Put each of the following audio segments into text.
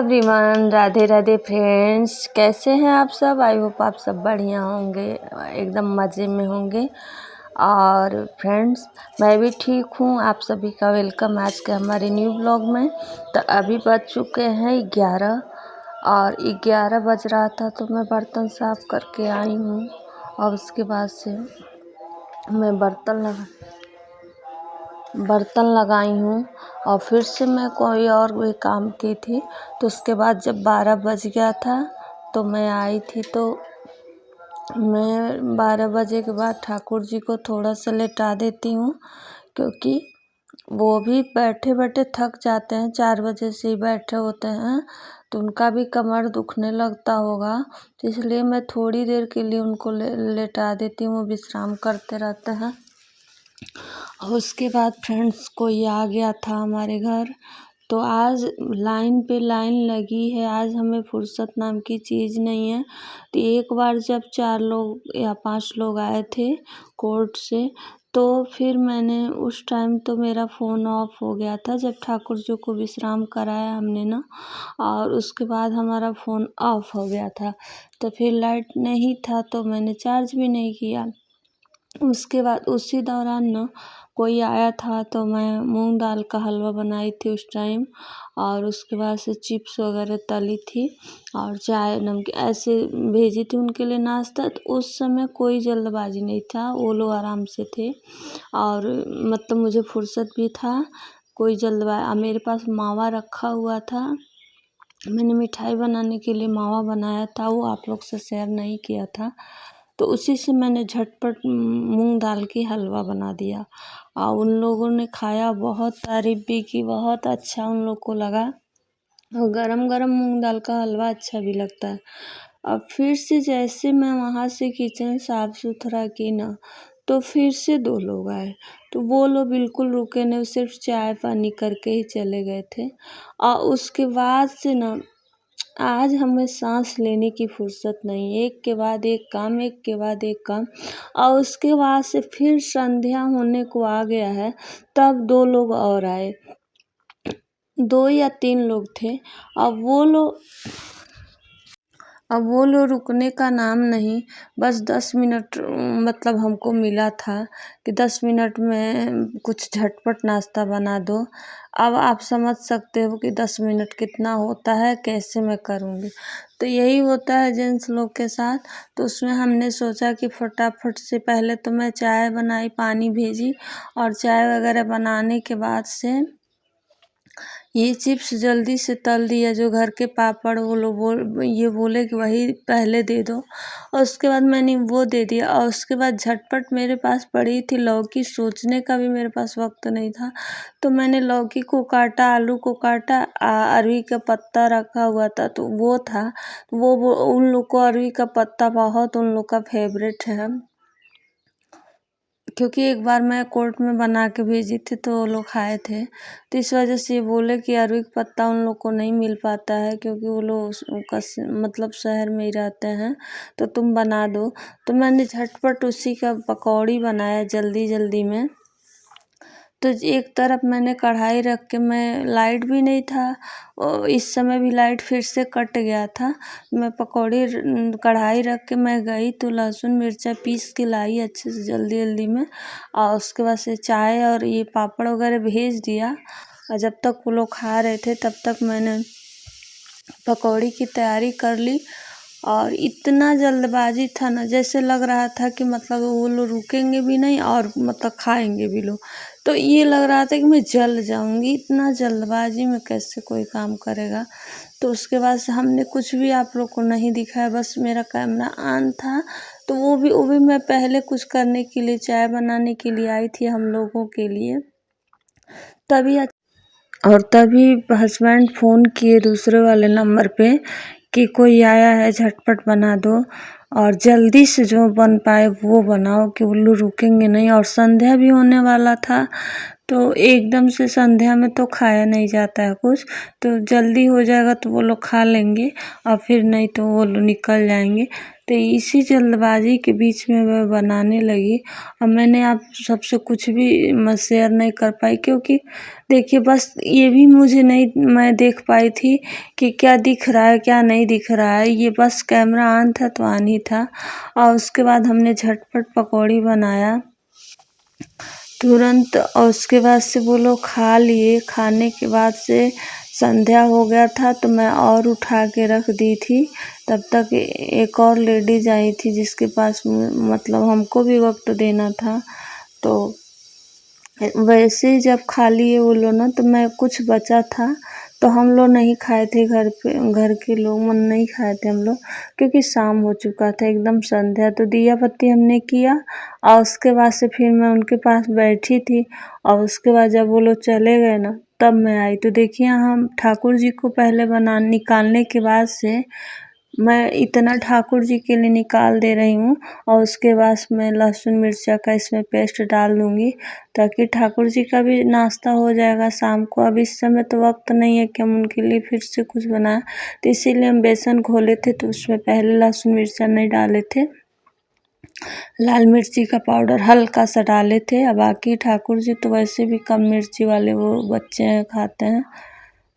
Everyone, Radhe Radhe friends. कैसे हैं आप सब? आई होप आप सब बढ़िया होंगे, एकदम मज़े में होंगे। और फ्रेंड्स, मैं भी ठीक हूँ। आप सभी का वेलकम आज के हमारे न्यू ब्लॉग में। तो अभी बज चुके हैं 11 और 11 बज रहा था तो मैं बर्तन साफ़ करके आई हूँ। और उसके बाद से मैं बर्तन लगाई हूँ और फिर से मैं कोई और भी काम की थी। तो उसके बाद जब 12 बज गया था तो मैं आई थी। तो मैं 12 बजे के बाद ठाकुर जी को थोड़ा सा लेटा देती हूँ, क्योंकि वो भी बैठे बैठे थक जाते हैं। 4 बजे से ही बैठे होते हैं तो उनका भी कमर दुखने लगता होगा। तो इसलिए मैं थोड़ी देर के लिए उनको लेटा देती हूँ, वो विश्राम करते रहते हैं। और उसके बाद फ्रेंड्स कोई आ गया था हमारे घर। तो आज लाइन पे लाइन लगी है। आज हमें फुर्सत नाम की चीज़ नहीं है। तो एक बार जब 4 लोग या 5 लोग आए थे कोर्ट से, तो फिर मैंने उस टाइम तो मेरा फ़ोन ऑफ हो गया था जब ठाकुर जी को विश्राम कराया हमने ना। और उसके बाद हमारा फ़ोन ऑफ हो गया था। तो फिर लाइट नहीं था तो मैंने चार्ज भी नहीं किया। उसके बाद उसी दौरान ना कोई आया था तो मैं मूंग दाल का हलवा बनाई थी उस टाइम। और उसके बाद से चिप्स वगैरह तली थी और चाय नमकीन ऐसे भेजी थी उनके लिए नाश्ता। तो उस समय कोई जल्दबाजी नहीं था, वो लोग आराम से थे और मतलब मुझे फुर्सत भी था। कोई जल्दबाजी, मेरे पास मावा रखा हुआ था। मैंने मिठाई बनाने के लिए मावा बनाया था, वो आप लोग से शेयर नहीं किया था। तो उसी से मैंने झटपट मूंग दाल की हलवा बना दिया और उन लोगों ने खाया, बहुत तारीफ़ भी की, बहुत अच्छा उन लोग को लगा। और गरम गरम मूंग दाल का हलवा अच्छा भी लगता है। अब फिर से जैसे मैं वहाँ से किचन साफ़ सुथरा की ना, तो फिर से 2 लोग आए। तो वो लोग बिल्कुल रुके नहीं, सिर्फ चाय पानी करके ही चले गए थे। और उसके बाद से ना आज हमें सांस लेने की फुर्सत नहीं, एक के बाद एक काम, एक के बाद एक काम। और उसके बाद से फिर संध्या होने को आ गया है, तब 2 लोग और आए। 2 या 3 लोग थे। अब वो लोग रुकने का नाम नहीं, बस 10 मिनट मतलब हमको मिला था कि 10 मिनट में कुछ झटपट नाश्ता बना दो। अब आप समझ सकते हो कि 10 मिनट कितना होता है, कैसे मैं करूँगी। तो यही होता है जेंट्स लोग के साथ। तो उसमें हमने सोचा कि फटाफट से पहले तो मैं चाय बनाई, पानी भेजी और चाय वगैरह बनाने के बाद से ये चिप्स जल्दी से तल दिया। जो घर के पापड़ वो लोग बोले कि वही पहले दे दो, और उसके बाद मैंने वो दे दिया। और उसके बाद झटपट मेरे पास पड़ी थी लौकी, सोचने का भी मेरे पास वक्त नहीं था। तो मैंने लौकी को काटा, आलू को काटा, अरवी का पत्ता रखा हुआ था तो वो था। वो उन लोग को अरवी का पत्ता बहुत उन लोग का फेवरेट है, क्योंकि एक बार मैं कोर्ट में बना के भेजी थी तो वो लोग खाए थे। तो इस वजह से ये बोले कि अरवी का पत्ता उन लोग को नहीं मिल पाता है, क्योंकि वो लोग मतलब शहर में ही रहते हैं, तो तुम बना दो। तो मैंने झटपट उसी का पकौड़ी बनाया जल्दी जल्दी में। तो एक तरफ मैंने कढ़ाई रख के, मैं लाइट भी नहीं था और इस समय भी लाइट फिर से कट गया था। मैं कढ़ाई रख के मैं गई तो लहसुन मिर्चा पीस के लाई अच्छे से जल्दी जल्दी में। और उसके बाद से चाय और ये पापड़ वगैरह भेज दिया। और जब तक वो लोग खा रहे थे तब तक मैंने पकौड़ी की तैयारी कर ली। और इतना जल्दबाजी था ना, जैसे लग रहा था कि मतलब वो लोग रुकेंगे भी नहीं और मतलब खाएंगे भी लोग। तो ये लग रहा था कि मैं जल जाऊंगी, इतना जल्दबाजी में कैसे कोई काम करेगा। तो उसके बाद से हमने कुछ भी आप लोग को नहीं दिखाया, बस मेरा कैमरा ऑन था। तो वो भी मैं पहले कुछ करने के लिए, चाय बनाने के लिए आई थी हम लोगों के लिए। तभी हस्बैंड फ़ोन किए दूसरे वाले नंबर पे कि कोई आया है, झटपट बना दो और जल्दी से जो बन पाए वो बनाओ, कि वो लोग रुकेंगे नहीं। और संध्या भी होने वाला था, तो एकदम से संध्या में तो खाया नहीं जाता है कुछ, तो जल्दी हो जाएगा तो वो लोग खा लेंगे और फिर नहीं तो वो लोग निकल जाएंगे। तो इसी जल्दबाजी के बीच में मैं बनाने लगी और मैंने आप सबसे कुछ भी मैं शेयर नहीं कर पाई, क्योंकि देखिए बस ये भी मुझे नहीं मैं देख पाई थी कि क्या दिख रहा है क्या नहीं दिख रहा है। ये बस कैमरा ऑन था तो ऑन ही था। और उसके बाद हमने झटपट पकौड़ी बनाया तुरंत, और उसके बाद से वो लोग खा लिए। खाने के बाद से संध्या हो गया था तो मैं और उठा के रख दी थी। तब तक एक और लेडीज आई थी जिसके पास मतलब हमको भी वक्त देना था। तो वैसे ही जब खा लिए वो लोग ना, तो मैं कुछ बचा था तो हम लोग नहीं खाए थे, घर के लोग मन नहीं खाए थे हम लोग, क्योंकि शाम हो चुका था एकदम संध्या। तो दिया बत्ती हमने किया और उसके बाद से फिर मैं उनके पास बैठी थी। और उसके बाद जब वो लोग चले गए ना, तब मैं आई। तो देखिए हम ठाकुर जी को पहले निकालने के बाद से मैं इतना ठाकुर जी के लिए निकाल दे रही हूँ, और उसके बाद मैं लहसुन मिर्चा का इसमें पेस्ट डाल दूँगी, ताकि ठाकुर जी का भी नाश्ता हो जाएगा शाम को। अब इस समय तो वक्त नहीं है कि हम उनके लिए फिर से कुछ बनाएं, तो इसीलिए हम बेसन घोले थे तो उसमें पहले लहसुन मिर्चा नहीं डाले थे, लाल मिर्ची का पाउडर हल्का सा डाले थे। और बाकी ठाकुर जी तो वैसे भी कम मिर्ची वाले वो बच्चे हैं, खाते हैं।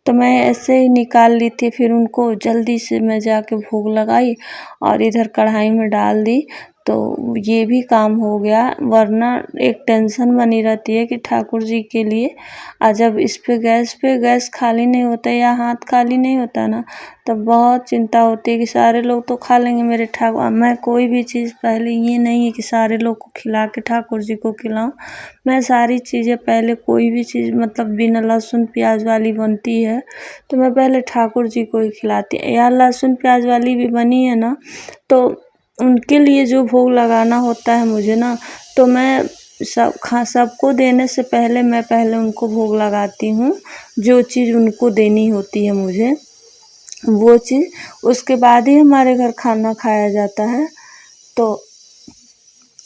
तो मैं ऐसे ही निकाल ली थी, फिर उनको जल्दी से मैं जाके भोग लगाई और इधर कढ़ाई में डाल दी। तो ये भी काम हो गया, वरना एक टेंशन बनी रहती है कि ठाकुर जी के लिए। और जब इस पे गैस खाली नहीं होता या हाथ खाली नहीं होता ना, तब बहुत चिंता होती है कि सारे लोग तो खा लेंगे मेरे ठाकुर। मैं कोई भी चीज़ पहले ये नहीं है कि सारे लोग को खिला के ठाकुर जी को खिलाऊं। मैं सारी चीज़ें पहले, कोई भी चीज़ मतलब बिना लहसुन प्याज वाली बनती है तो मैं पहले ठाकुर जी को ही खिलाती। या लहसुन प्याज वाली भी बनी है ना, तो उनके लिए जो भोग लगाना होता है मुझे ना, तो मैं सबको देने से पहले मैं पहले उनको भोग लगाती हूँ। जो चीज़ उनको देनी होती है मुझे, वो चीज़ उसके बाद ही हमारे घर खाना खाया जाता है। तो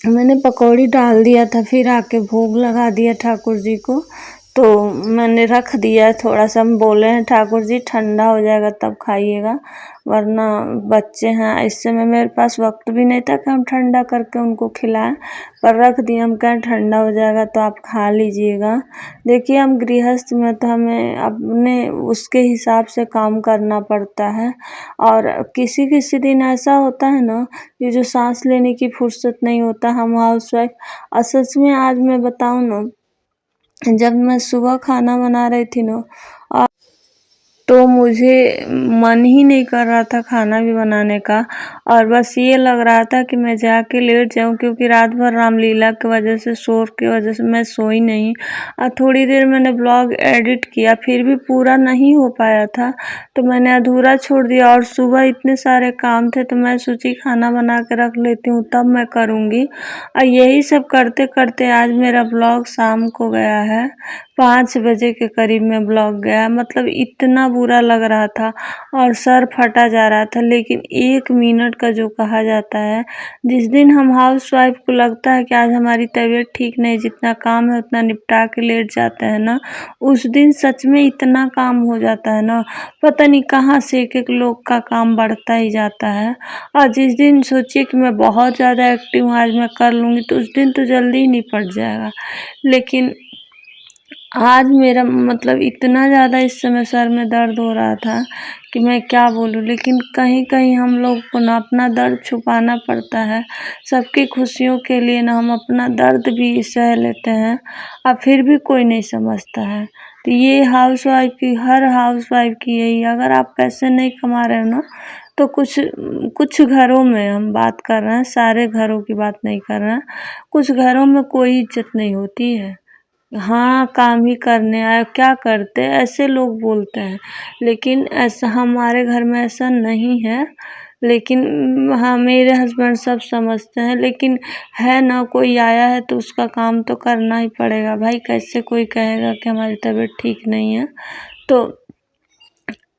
मैंने पकौड़ी डाल दिया था, फिर आके भोग लगा दिया ठाकुर जी को। तो मैंने रख दिया थोड़ा सा, हम बोले हैं ठाकुर जी ठंडा हो जाएगा तब खाइएगा, वरना बच्चे हैं। इस समय मेरे पास वक्त भी नहीं था कि हम ठंडा करके उनको खिलाएं, पर रख दिया। हम कहें ठंडा हो जाएगा तो आप खा लीजिएगा। देखिए हम गृहस्थ में तो हमें अपने उसके हिसाब से काम करना पड़ता है। और किसी किसी दिन ऐसा होता है ना, ये जो सांस लेने की फुर्सत नहीं होता, हम हाउसवाइफ। और सच में आज मैं बताऊँ ना, जब मैं सुबह खाना बना रही थी ना, तो मुझे मन ही नहीं कर रहा था खाना भी बनाने का, और बस ये लग रहा था कि मैं जाके लेट जाऊं, क्योंकि रात भर रामलीला की वजह से, शोर की वजह से मैं सोई नहीं। और थोड़ी देर मैंने ब्लॉग एडिट किया, फिर भी पूरा नहीं हो पाया था, तो मैंने अधूरा छोड़ दिया। और सुबह इतने सारे काम थे तो मैं सोची खाना बना के रख लेती हूँ तब मैं करूँगी। और यही सब करते करते आज मेरा ब्लॉग शाम को गया है, 5 बजे के करीब में ब्लॉग गया। मतलब इतना बुरा लग रहा था और सर फटा जा रहा था। लेकिन 1 मिनट का जो कहा जाता है, जिस दिन हम हाउस वाइफ को लगता है कि आज हमारी तबीयत ठीक नहीं, जितना काम है उतना निपटा के लेट जाते हैं ना, उस दिन सच में इतना काम हो जाता है ना, पता नहीं कहाँ से एक एक लोग का काम बढ़ता ही जाता है। और जिस दिन सोचिए कि मैं बहुत ज़्यादा एक्टिव हूँ, आज मैं कर लूँगी, तो उस दिन तो जल्दी ही निपट जाएगा। लेकिन आज मेरा मतलब इतना ज़्यादा इस समय सर में दर्द हो रहा था कि मैं क्या बोलूँ। लेकिन कहीं कहीं हम लोग को ना अपना दर्द छुपाना पड़ता है। सबकी खुशियों के लिए ना हम अपना दर्द भी सह लेते हैं, और फिर भी कोई नहीं समझता है। तो ये हाउसवाइफ की, हर हाउसवाइफ की यही, अगर आप पैसे नहीं कमा रहे हो ना, तो कुछ कुछ घरों में हम बात कर रहे हैं, सारे घरों की बात नहीं कर रहे हैं, कुछ घरों में कोई इज्जत नहीं होती है। हाँ, काम ही करने आए, क्या करते, ऐसे लोग बोलते हैं। लेकिन ऐसा हमारे घर में ऐसा नहीं है। लेकिन हाँ, मेरे हस्बैंड सब समझते हैं। लेकिन है ना, कोई आया है तो उसका काम तो करना ही पड़ेगा भाई। कैसे कोई कहेगा कि हमारी तबीयत ठीक नहीं है। तो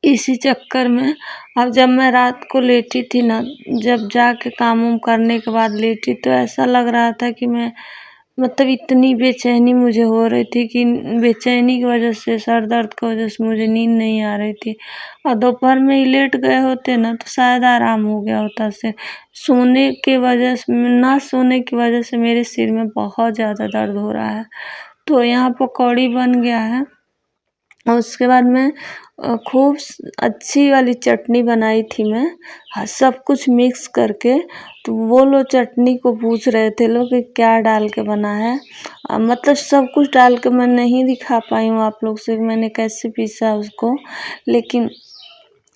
इसी चक्कर में अब जब मैं रात को लेटी थी ना, जब जाके काम वाम करने के बाद लेटी, तो ऐसा लग रहा था कि मैं मतलब इतनी बेचैनी मुझे हो रही थी कि बेचैनी की वजह से, सर दर्द की वजह से मुझे नींद नहीं आ रही थी। और दोपहर में ही लेट गए होते ना तो शायद आराम हो गया होता। से सोने के वजह से, ना सोने की वजह से मेरे सिर में बहुत ज़्यादा दर्द हो रहा है। तो यहाँ पकौड़ी बन गया है और उसके बाद मैं खूब अच्छी वाली चटनी बनाई थी मैं, सब कुछ मिक्स करके। तो वो लोग चटनी को पूछ रहे थे लोग कि क्या डाल के बना है। मतलब सब कुछ डाल के मैं नहीं दिखा पाई हूँ आप लोग से मैंने कैसे पीसा उसको, लेकिन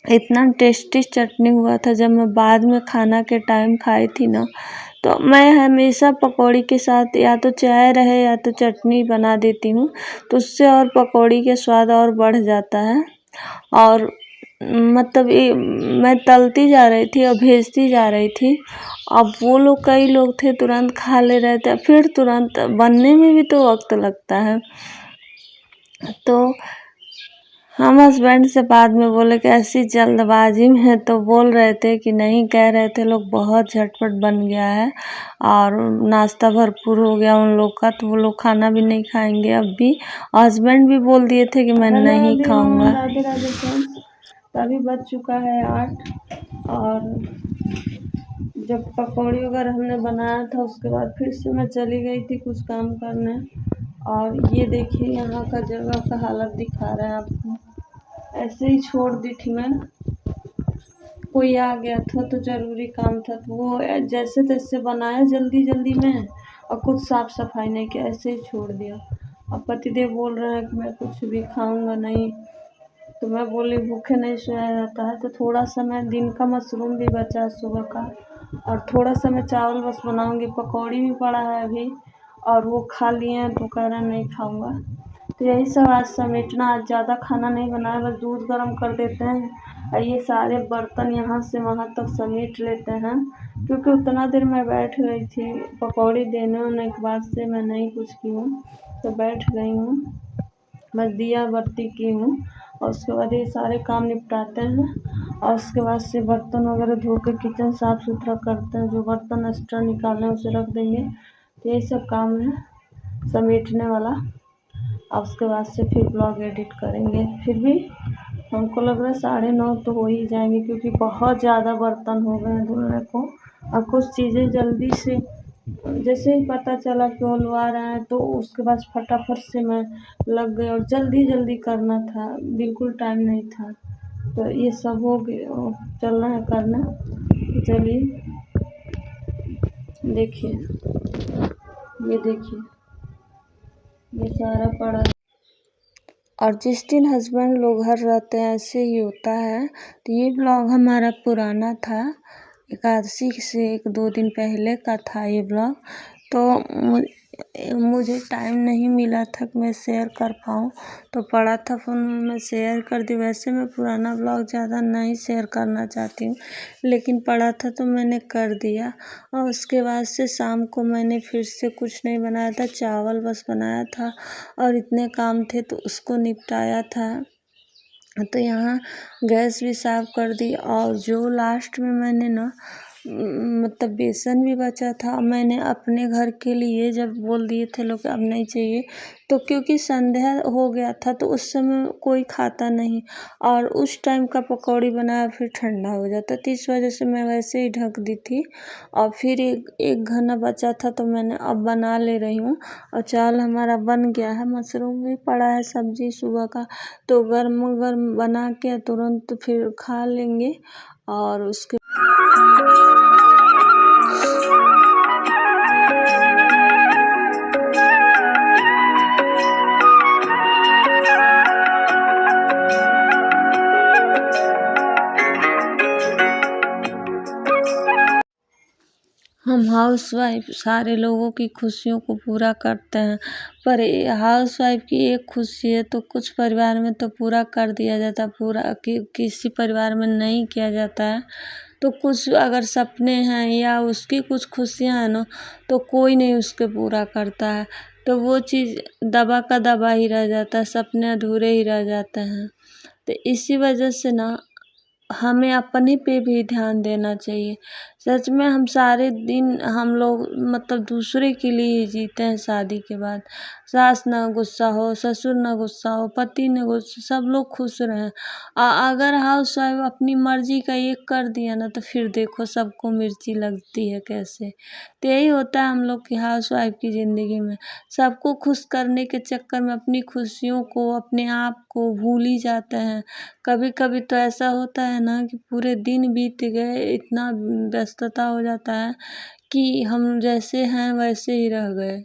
इतना टेस्टी चटनी हुआ था। जब मैं बाद में खाना के टाइम खाई थी ना, तो मैं हमेशा पकौड़ी के साथ या तो चाय रहे या तो चटनी बना देती हूँ, तो उससे और पकौड़ी के स्वाद और बढ़ जाता है। और मतलब ये मैं तलती जा रही थी और भेजती जा रही थी। अब वो लोग, कई लोग थे तुरंत खा ले रहे थे, फिर तुरंत बनने में भी तो वक्त लगता है। तो हम हस्बैंड से बाद में बोले कि ऐसी जल्दबाजी में, तो बोल रहे थे कि नहीं, कह रहे थे लोग बहुत झटपट बन गया है और नाश्ता भरपूर हो गया उन लोग का, तो वो लोग खाना भी नहीं खाएंगे अब भी। हस्बैंड भी बोल दिए थे कि मैं नहीं खाऊंगा। राधे राधे फ्रेंड्स, अभी बज चुका है 8 और जब पकौड़ी वगैरह हमने बनाया था उसके बाद फिर से मैं चली गई थी कुछ काम करने। और ये देखिए यहाँ का जगह का हालत दिखा रहा है आपको। ऐसे ही छोड़ दी थी मैं, कोई आ गया था तो ज़रूरी काम था, तो वो जैसे तैसे बनाया जल्दी जल्दी में और कुछ साफ़ सफाई नहीं किया, ऐसे ही छोड़ दिया। अब पतिदेव बोल रहे हैं कि मैं कुछ भी खाऊंगा नहीं, तो मैं बोली भूखे नहीं सोया जाता है। तो थोड़ा सा मैं दिन का मशरूम भी बचा है सुबह का, और थोड़ा सा मैं चावल बस बनाऊंगी, पकौड़ी भी पड़ा है अभी और वो खा लिए हैं तो कह रहा नहीं खाऊंगा। तो यही सब आज समेटना, आज ज़्यादा खाना नहीं बनाया, बस दूध गर्म कर देते हैं और ये सारे बर्तन यहाँ से वहाँ तक समेट लेते हैं, क्योंकि उतना देर मैं बैठ गई थी पकौड़ी देने होने के बाद से मैं नहीं कुछ की हूँ, तो बैठ गई हूँ, बस दिया बत्ती की हूँ। और उसके बाद ये सारे काम निपटाते हैं और उसके बाद से बर्तन वगैरह धो के किचन साफ़ सुथरा करते हैं, जो बर्तन एक्स्ट्रा निकालने उसे रख देंगे। तो यही सब काम है समेटने वाला। और उसके बाद से फिर ब्लॉग एडिट करेंगे। फिर भी हमको लग रहा है 9:30 तो हो ही जाएंगे, क्योंकि बहुत ज़्यादा बर्तन हो गए हैं धुलने को। और कुछ चीज़ें जल्दी से, जैसे ही पता चला कि वो लोग आ रहे हैं तो उसके बाद फटाफट से मैं लग गई और जल्दी जल्दी करना था, बिल्कुल टाइम नहीं था। तो ये सब हो गया, चल रहा है करना। तो चलिए देखिए, ये देखिए ये सारा पड़ा। और जिस दिन हस्बैंड लोग घर रहते हैं ऐसे ही होता है। तो ये ब्लॉग हमारा पुराना था, एकादशी से 1-2 दिन पहले का था ये ब्लॉग। तो मुझे टाइम नहीं मिला था कि मैं शेयर कर पाऊँ, तो पड़ा था फ़ोन में, मैं शेयर कर दी। वैसे मैं पुराना ब्लॉग ज़्यादा नहीं शेयर करना चाहती हूँ, लेकिन पड़ा था तो मैंने कर दिया। और उसके बाद से शाम को मैंने फिर से कुछ नहीं बनाया था, चावल बस बनाया था और इतने काम थे तो उसको निपटाया था। तो यहाँ गैस भी साफ़ कर दी। और जो लास्ट में मैंने ना मतलब बेसन भी बचा था, मैंने अपने घर के लिए जब बोल दिए थे लोग अब नहीं चाहिए, तो क्योंकि संध्या हो गया था तो उस समय कोई खाता नहीं, और उस टाइम का पकौड़ी बनाया फिर ठंडा हो जाता, तो इस वजह से मैं वैसे ही ढक दी थी। और फिर एक घना बचा था तो मैंने अब बना ले रही हूँ। और चावल हमारा बन गया है, मशरूम भी पड़ा है, सब्जी सुबह का, तो गर्म गर्म बना के तुरंत फिर खा लेंगे। और उसके हम हाउसवाइफ सारे लोगों की खुशियों को पूरा करते हैं, पर हाउसवाइफ की एक खुशी है तो कुछ परिवार में तो पूरा कर दिया जाता है, पूरा किसी परिवार में नहीं किया जाता है। तो कुछ अगर सपने हैं या उसकी कुछ खुशियाँ हैं ना, तो कोई नहीं उसके पूरा करता है, तो वो चीज़ दबा का दबा ही रह जाता है, सपने अधूरे ही रह जाते हैं। तो इसी वजह से ना हमें अपने पे भी ध्यान देना चाहिए। सच में हम सारे दिन हम लोग मतलब दूसरे के लिए ही जीते हैं। शादी के बाद सास ना गुस्सा हो, ससुर ना गुस्सा हो, पति ना गुस्सा, सब लोग खुश रहें। अगर हाउस वाइफ अपनी मर्जी का एक कर दिया ना तो फिर देखो सबको मिर्ची लगती है कैसे। तो यही होता है हम लोग की हाउस वाइफ की ज़िंदगी में। सबको खुश करने के चक्कर में अपनी खुशियों को, अपने आप को भूल ही जाते हैं। कभी कभी तो ऐसा होता है ना कि पूरे दिन बीत गए, इतना व्यस्तता हो जाता है कि हम जैसे हैं वैसे ही रह गए।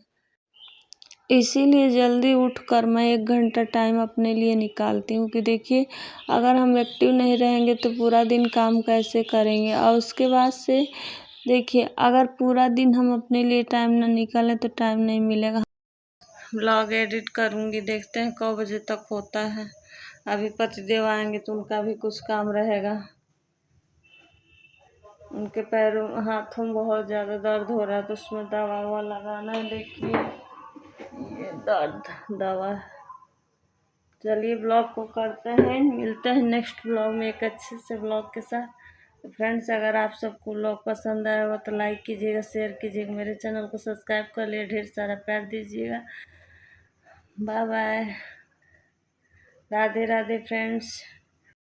इसीलिए जल्दी उठकर मैं 1 घंटा टाइम अपने लिए निकालती हूँ कि देखिए अगर हम एक्टिव नहीं रहेंगे तो पूरा दिन काम कैसे करेंगे। और उसके बाद से देखिए अगर पूरा दिन हम अपने लिए टाइम ना निकालें तो टाइम नहीं मिलेगा। ब्लॉग एडिट करूँगी, देखते हैं 9 बजे तक होता है। अभी पतिदेव आएंगे तो उनका भी कुछ काम रहेगा। उनके पैरों हाथों में बहुत ज़्यादा दर्द हो रहा है तो उसमें दवा ववा लगाना है। देखिए ये दर्द दवा। चलिए ब्लॉग को करते हैं, मिलते हैं नेक्स्ट ब्लॉग में एक अच्छे से ब्लॉग के साथ। तो फ्रेंड्स अगर आप सबको ब्लॉग पसंद आया हो तो लाइक कीजिएगा, शेयर कीजिएगा, मेरे चैनल को सब्सक्राइब कर लिए, ढेर सारा प्यार दीजिएगा। Bye bye, Radhe Radhe friends.